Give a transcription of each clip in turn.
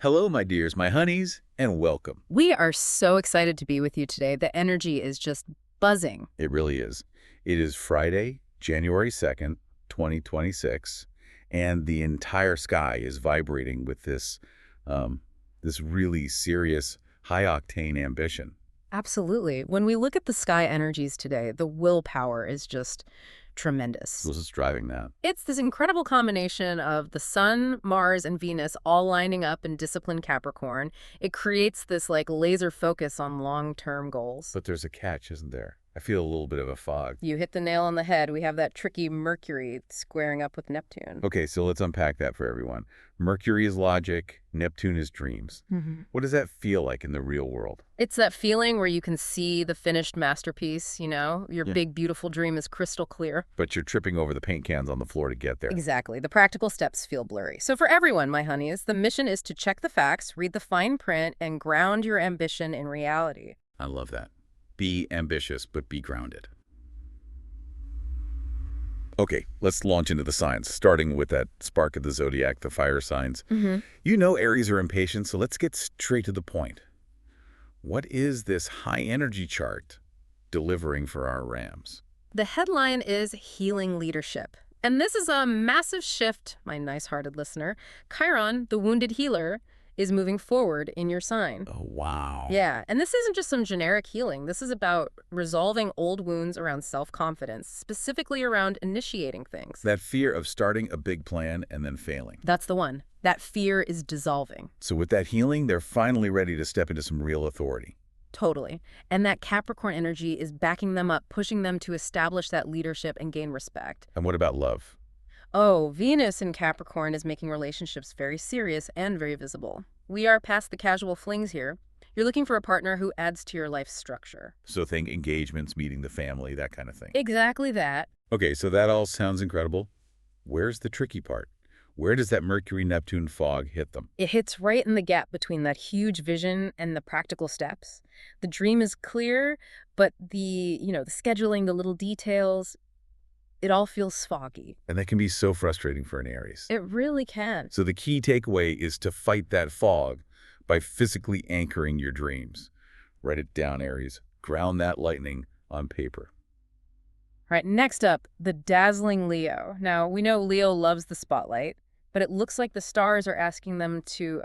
Hello, my dears, my honeys, and welcome. We are so excited to be with you today. The energy is just buzzing. It really is. It is Friday, January 2nd, 2026, and the entire sky is vibrating with this really serious, high-octane ambition. Absolutely. When we look at the sky energies today, the willpower is just tremendous. What's driving that? It's this incredible combination of the Sun, Mars, and Venus all lining up in disciplined Capricorn. It creates this laser focus on long-term goals. But there's a catch, isn't there? I feel a little bit of a fog. You hit the nail on the head. We have that tricky Mercury squaring up with Neptune. Okay, so let's unpack that for everyone. Mercury is logic, Neptune is dreams. What does that feel like in the real world? It's that feeling where you can see the finished masterpiece, your Yeah. big, beautiful dream is crystal clear. But you're tripping over the paint cans on the floor to get there. Exactly. The practical steps feel blurry. So for everyone, my honeys, the mission is to check the facts, read the fine print, and ground your ambition in reality. I love that. Be ambitious, but be grounded. Okay, let's launch into the signs, starting with that spark of the Zodiac, the fire signs. You know Aries are impatient, so let's get straight to the point. What is this high-energy chart delivering for our Rams? The headline is Healing Leadership. And this is a massive shift, my nice-hearted listener. Chiron, the wounded healer, is moving forward in your sign. Oh, wow. Yeah, and this isn't just some generic healing. This is about resolving old wounds around self-confidence, specifically around initiating things. That fear of starting a big plan and then failing. That's the one. That fear is dissolving. So with that healing, they're finally ready to step into some real authority. Totally. And that Capricorn energy is backing them up, pushing them to establish that leadership and gain respect. And what about love? Oh, Venus in Capricorn is making relationships very serious and very visible. We are past the casual flings here. You're looking for a partner who adds to your life structure. So think engagements, meeting the family, that kind of thing. Exactly that. Okay, so that all sounds incredible. Where's the tricky part? Where does that Mercury-Neptune fog hit them? It hits right in the gap between that huge vision and the practical steps. The dream is clear, but the scheduling, the little details, it all feels foggy. And that can be so frustrating for an Aries. It really can. So the key takeaway is to fight that fog by physically anchoring your dreams. Write it down, Aries. Ground that lightning on paper. All right, next up, the dazzling Leo. Now, we know Leo loves the spotlight, but it looks like the stars are asking them to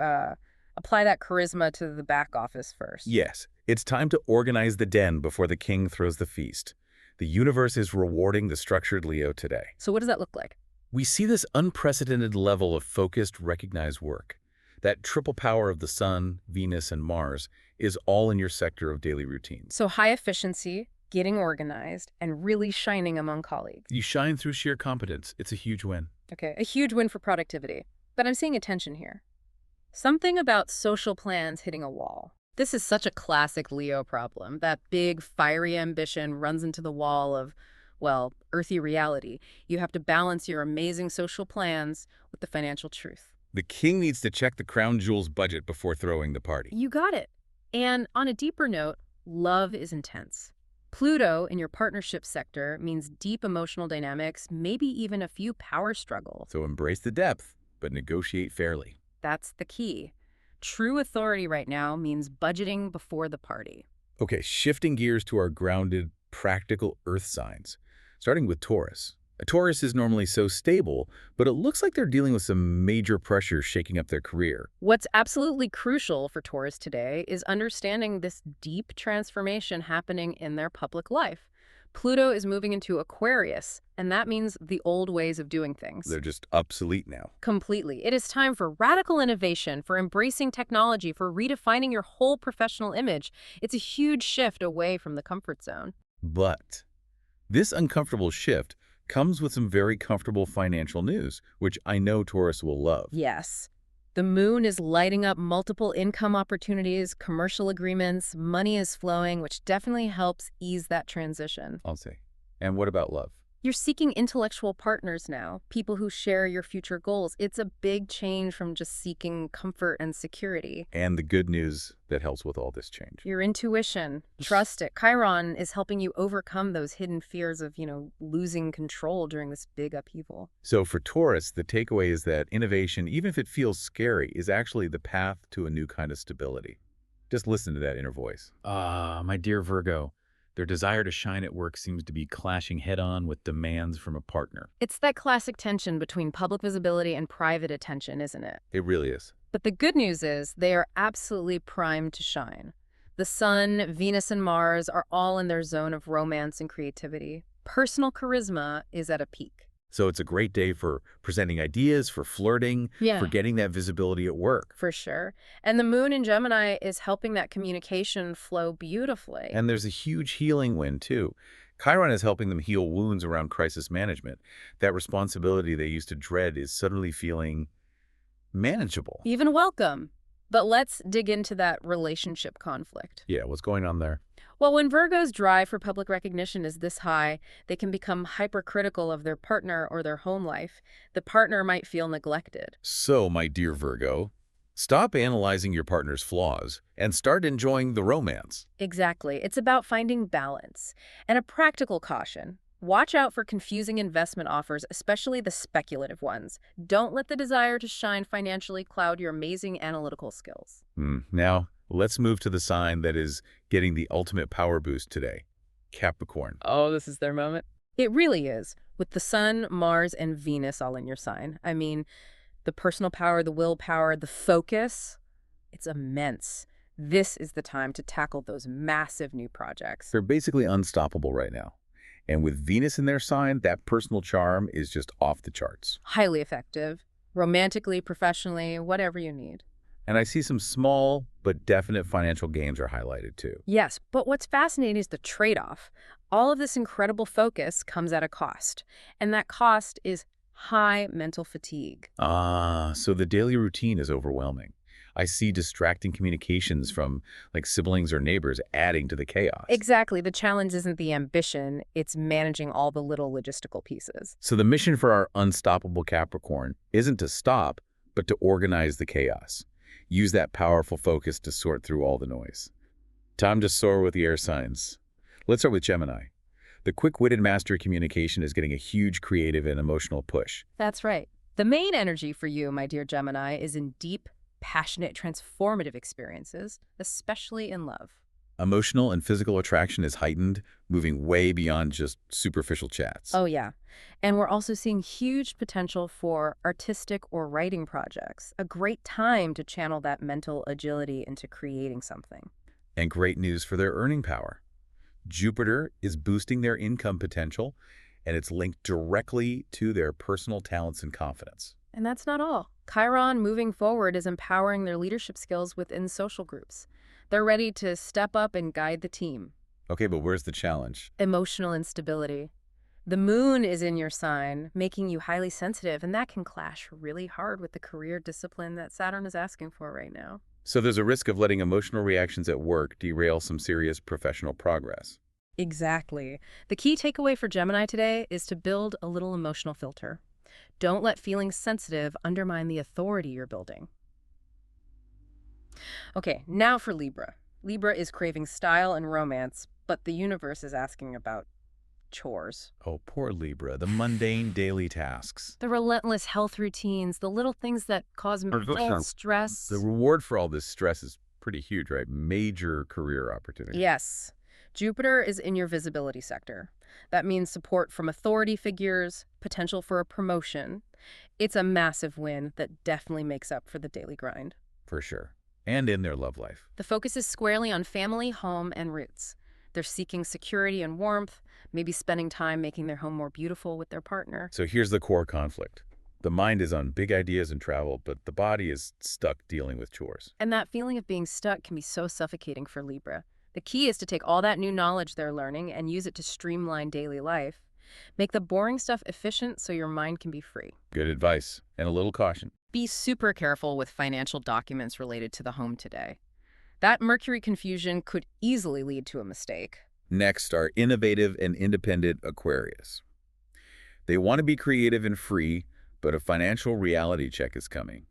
apply that charisma to the back office first. Yes, it's time to organize the den before the king throws the feast. The universe is rewarding the structured Leo today. So what does that look like? We see this unprecedented level of focused, recognized work. That triple power of the Sun, Venus, and Mars is all in your sector of daily routines. So high efficiency, getting organized, and really shining among colleagues. You shine through sheer competence. It's a huge win. Okay, a huge win for productivity. But I'm seeing a tension here. Something about social plans hitting a wall. This is such a classic Leo problem. That big, fiery ambition runs into the wall of, well, earthy reality. You have to balance your amazing social plans with the financial truth. The king needs to check the crown jewels budget before throwing the party. You got it. And on a deeper note, love is intense. Pluto in your partnership sector means deep emotional dynamics, maybe even a few power struggles. So embrace the depth, but negotiate fairly. That's the key. True authority right now means budgeting before the party. Okay, shifting gears to our grounded, practical earth signs, starting with Taurus. A Taurus is normally so stable, but it looks like they're dealing with some major pressure shaking up their career. What's absolutely crucial for Taurus today is understanding this deep transformation happening in their public life. Pluto is moving into Aquarius, and that means the old ways of doing things. They're just obsolete now. Completely. It is time for radical innovation, for embracing technology, for redefining your whole professional image. It's a huge shift away from the comfort zone. But this uncomfortable shift comes with some very comfortable financial news, which I know Taurus will love. Yes. The moon is lighting up multiple income opportunities, commercial agreements, money is flowing, which definitely helps ease that transition. I'll say. And what about love? You're seeking intellectual partners now, people who share your future goals. It's a big change from just seeking comfort and security. And the good news that helps with all this change. Your intuition, trust it. Chiron is helping you overcome those hidden fears of, losing control during this big upheaval. So for Taurus, the takeaway is that innovation, even if it feels scary, is actually the path to a new kind of stability. Just listen to that inner voice. My dear Virgo, their desire to shine at work seems to be clashing head-on with demands from a partner. It's that classic tension between public visibility and private attention, isn't it? It really is. But the good news is they are absolutely primed to shine. The Sun, Venus, and Mars are all in their zone of romance and creativity. Personal charisma is at a peak. So it's a great day for presenting ideas, for flirting, Yeah. for getting that visibility at work. For sure. And the moon in Gemini is helping that communication flow beautifully. And there's a huge healing wind, too. Chiron is helping them heal wounds around crisis management. That responsibility they used to dread is suddenly feeling manageable. Even welcome. But let's dig into that relationship conflict. Yeah, what's going on there? Well, when Virgo's drive for public recognition is this high, they can become hypercritical of their partner or their home life. The partner might feel neglected. So, my dear Virgo, stop analyzing your partner's flaws and start enjoying the romance. Exactly. It's about finding balance. And a practical caution. Watch out for confusing investment offers, especially the speculative ones. Don't let the desire to shine financially cloud your amazing analytical skills. Now, let's move to the sign that is getting the ultimate power boost today, Capricorn. Oh, this is their moment? It really is, with the Sun, Mars, and Venus all in your sign. I mean, the personal power, the willpower, the focus, it's immense. This is the time to tackle those massive new projects. They're basically unstoppable right now. And with Venus in their sign, that personal charm is just off the charts. Highly effective, romantically, professionally, whatever you need. And I see some small but definite financial gains are highlighted too. Yes, but what's fascinating is the trade-off. All of this incredible focus comes at a cost, and that cost is high mental fatigue. So the daily routine is overwhelming. I see distracting communications from siblings or neighbors adding to the chaos. Exactly. The challenge isn't the ambition, it's managing all the little logistical pieces. So the mission for our unstoppable Capricorn isn't to stop, but to organize the chaos. Use that powerful focus to sort through all the noise. Time to soar with the air signs. Let's start with Gemini. The quick-witted master of communication is getting a huge creative and emotional push. That's right. The main energy for you, my dear Gemini, is in deep, passionate, transformative experiences, especially in love. Emotional and physical attraction is heightened, moving way beyond just superficial chats. Oh, yeah. And we're also seeing huge potential for artistic or writing projects. A great time to channel that mental agility into creating something. And great news for their earning power. Jupiter is boosting their income potential, and it's linked directly to their personal talents and confidence. And that's not all. Chiron, moving forward, is empowering their leadership skills within social groups. They're ready to step up and guide the team. Okay, but where's the challenge? Emotional instability. The moon is in your sign, making you highly sensitive, and that can clash really hard with the career discipline that Saturn is asking for right now. So there's a risk of letting emotional reactions at work derail some serious professional progress. Exactly. The key takeaway for Gemini today is to build a little emotional filter. Don't let feeling sensitive undermine the authority you're building. Okay, now for Libra. Libra is craving style and romance, but the universe is asking about chores. Oh, poor Libra, the mundane daily tasks. The relentless health routines, the little things that cause mental stress. The reward for all this stress is pretty huge, right? Major career opportunity. Yes. Jupiter is in your visibility sector. That means support from authority figures, potential for a promotion. It's a massive win that definitely makes up for the daily grind. For sure. And in their love life. The focus is squarely on family, home, and roots. They're seeking security and warmth, maybe spending time making their home more beautiful with their partner. So here's the core conflict. The mind is on big ideas and travel, but the body is stuck dealing with chores. And that feeling of being stuck can be so suffocating for Libra. The key is to take all that new knowledge they're learning and use it to streamline daily life. Make the boring stuff efficient so your mind can be free. Good advice, and a little caution. Be super careful with financial documents related to the home today. That Mercury confusion could easily lead to a mistake. Next are innovative and independent Aquarius. They want to be creative and free, but a financial reality check is coming.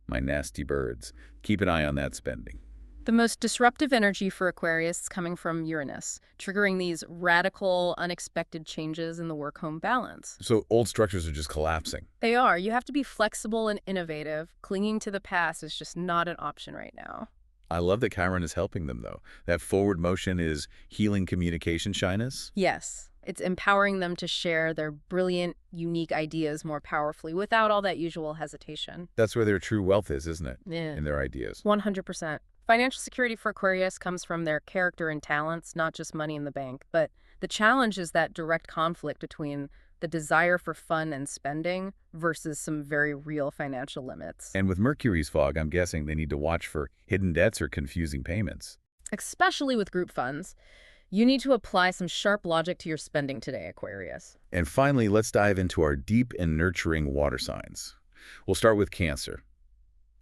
My nasty birds. Keep an eye on that spending. The most disruptive energy for Aquarius is coming from Uranus, triggering these radical, unexpected changes in the work-home balance. So old structures are just collapsing. They are. You have to be flexible and innovative. Clinging to the past is just not an option right now. I love that Chiron is helping them, though. That forward motion is healing communication shyness. Yes, it's empowering them to share their brilliant, unique ideas more powerfully without all that usual hesitation. That's where their true wealth is, isn't it? Yeah. In their ideas. 100%. Financial security for Aquarius comes from their character and talents, not just money in the bank. But the challenge is that direct conflict between the desire for fun and spending versus some very real financial limits. And with Mercury's fog, I'm guessing they need to watch for hidden debts or confusing payments. Especially with group funds. You need to apply some sharp logic to your spending today, Aquarius. And finally, let's dive into our deep and nurturing water signs. We'll start with Cancer.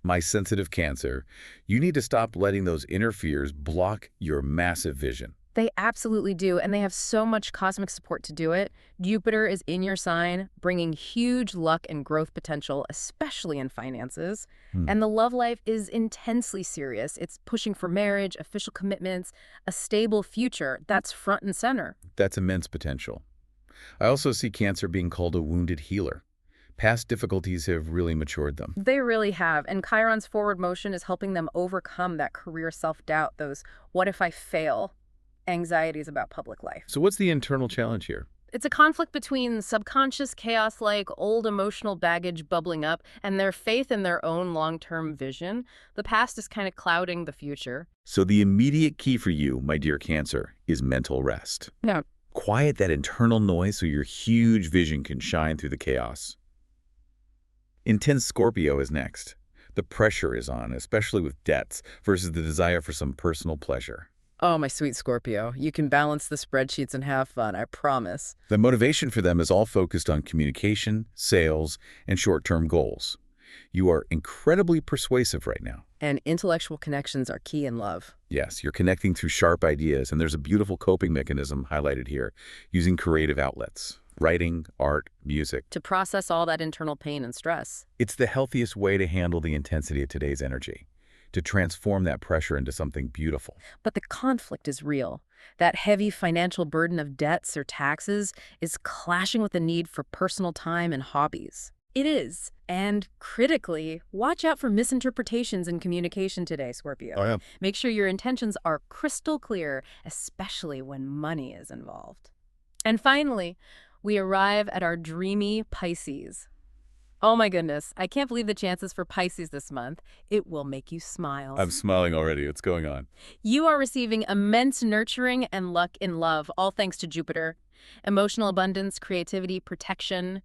My sensitive Cancer, you need to stop letting those inner fears block your massive vision. They absolutely do, and they have so much cosmic support to do it. Jupiter is in your sign, bringing huge luck and growth potential, especially in finances. And the love life is intensely serious. It's pushing for marriage, official commitments, a stable future. That's front and center. That's immense potential. I also see Cancer being called a wounded healer. Past difficulties have really matured them. They really have, and Chiron's forward motion is helping them overcome that career self-doubt, those what if I fail anxieties about public life. So what's the internal challenge here? It's a conflict between subconscious chaos like old emotional baggage bubbling up and their faith in their own long-term vision. The past is kind of clouding the future. So the immediate key for you, my dear Cancer, is mental rest. Yeah. Quiet that internal noise so your huge vision can shine through the chaos. Intense Scorpio is next. The pressure is on, especially with debts, versus the desire for some personal pleasure. Oh, my sweet Scorpio. You can balance the spreadsheets and have fun, I promise. The motivation for them is all focused on communication, sales, and short-term goals. You are incredibly persuasive right now. And intellectual connections are key in love. Yes, you're connecting through sharp ideas, and there's a beautiful coping mechanism highlighted here, using creative outlets. Writing, art, music. To process all that internal pain and stress. It's the healthiest way to handle the intensity of today's energy, to transform that pressure into something beautiful. But the conflict is real. That heavy financial burden of debts or taxes is clashing with the need for personal time and hobbies. It is. And critically, watch out for misinterpretations in communication today, Scorpio. Oh, yeah. Make sure your intentions are crystal clear, especially when money is involved. And finally, we arrive at our dreamy Pisces. Oh my goodness, I can't believe the chances for Pisces this month. It will make you smile. I'm smiling already. What's going on? You are receiving immense nurturing and luck in love, all thanks to Jupiter. Emotional abundance, creativity, protection.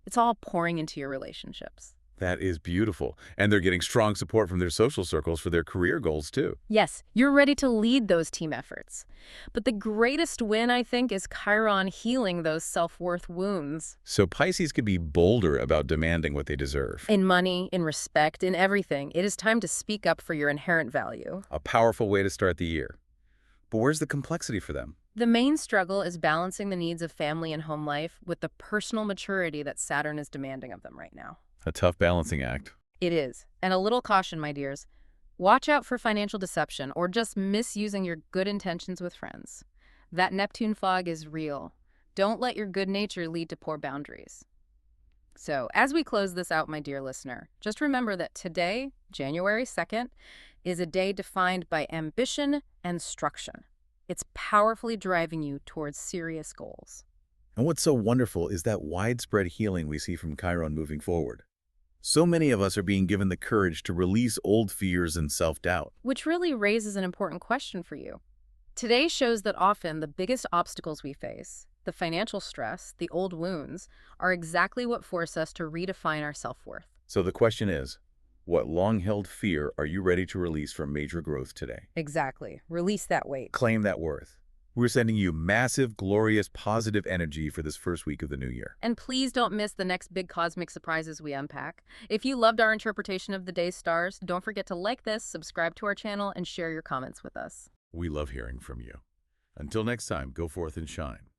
It's all pouring into your relationships. That is beautiful. And they're getting strong support from their social circles for their career goals, too. Yes, you're ready to lead those team efforts. But the greatest win, I think, is Chiron healing those self-worth wounds. So Pisces could be bolder about demanding what they deserve. In money, in respect, in everything. It is time to speak up for your inherent value. A powerful way to start the year. But where's the complexity for them? The main struggle is balancing the needs of family and home life with the personal maturity that Saturn is demanding of them right now. A tough balancing act. It is. And a little caution, my dears. Watch out for financial deception or just misusing your good intentions with friends. That Neptune fog is real. Don't let your good nature lead to poor boundaries. So, as we close this out, my dear listener, just remember that today, January 2nd, is a day defined by ambition and structure. It's powerfully driving you towards serious goals. And what's so wonderful is that widespread healing we see from Chiron moving forward. So many of us are being given the courage to release old fears and self-doubt. Which really raises an important question for you. Today shows that often the biggest obstacles we face, the financial stress, the old wounds, are exactly what force us to redefine our self-worth. So the question is, what long-held fear are you ready to release for major growth today? Exactly. Release that weight. Claim that worth. We're sending you massive, glorious, positive energy for this first week of the new year. And please don't miss the next big cosmic surprises we unpack. If you loved our interpretation of the day's stars, don't forget to like this, subscribe to our channel, and share your comments with us. We love hearing from you. Until next time, go forth and shine.